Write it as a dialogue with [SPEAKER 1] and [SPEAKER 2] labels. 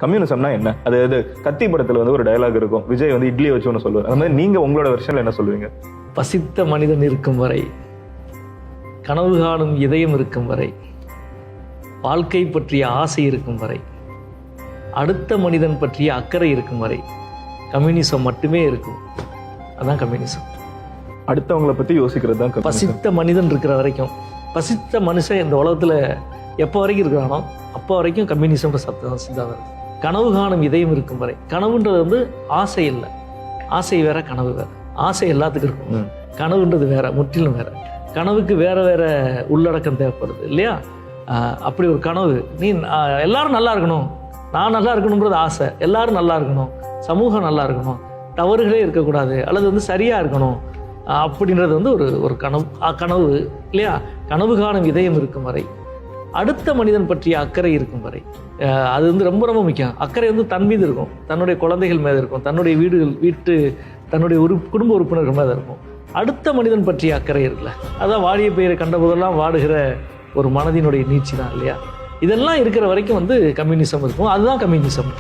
[SPEAKER 1] கம்யூனிசம்னா என்ன? அது கத்தி படத்துல வந்து ஒரு டயலாக் இருக்கும், விஜய் வந்து இட்லி வச்சு ஒன்று சொல்லுவார். அந்த மாதிரி நீங்க உங்களோட வெர்ஷன்ல என்ன சொல்லுவீங்க?
[SPEAKER 2] பசித்த மனிதன் இருக்கும் வரை, கனவு காணும் இதயம் இருக்கும் வரை, வாழ்க்கை பற்றிய ஆசை இருக்கும் வரை, அடுத்த மனிதன் பற்றிய அக்கறை இருக்கும் வரை கம்யூனிசம் மட்டுமே இருக்கும். அதான் கம்யூனிசம்.
[SPEAKER 1] அடுத்தவங்களை பத்தி யோசிக்கிறது தான் communism.
[SPEAKER 2] பசித்த மனிதன் இருக்கிற வரைக்கும், பசித்த மனுஷன் இந்த உலகத்துல எப்போ வரைக்கும் இருக்கிறானோ அப்போ வரைக்கும் கம்யூனிசம் சித்தாந்தம். கனவு காணும் இதயம் இருக்கும் வரை, கனவுன்றது வந்து ஆசை இல்லை, ஆசை வேற கனவு வேற. ஆசை எல்லாத்துக்கும் இருக்கும், கனவுன்றது வேற, முற்றிலும் வேற. கனவுக்கு வேற வேற உள்ளடக்கம் தேவைப்படுது இல்லையா? அப்படி ஒரு கனவு, நீ எல்லாரும் நல்லா இருக்கணும், நான் நல்லா இருக்கணுன்றது ஆசை, எல்லாரும் நல்லா இருக்கணும், சமூகம் நல்லா இருக்கணும், தவறுகளே இருக்கக்கூடாது, அல்லது வந்து சரியாக இருக்கணும் அப்படின்றது வந்து ஒரு கனவு இல்லையா? கனவு காணும் இதயம் இருக்கும் வரை, அடுத்த மனிதன் பற்றிய அக்கறை இருக்கும் வரை, அது வந்து ரொம்ப ரொம்ப முக்கியம். அக்கறை வந்து தன் மீது இருக்கும், தன்னுடைய குழந்தைகள் மீது இருக்கும், தன்னுடைய தன்னுடைய குடும்ப உறுப்பினர்கள் மீது இருக்கும். அடுத்த மனிதன் பற்றிய அக்கறை இருக்குல்ல, அதான் வாடிய பெயரை கண்டபோதெல்லாம் வாடுகிற ஒரு மனதினுடைய நீட்சி தான் இல்லையா? இதெல்லாம் இருக்கிற வரைக்கும் வந்து கம்யூனிசம் இருக்கும். அதுதான் கம்யூனிசம்.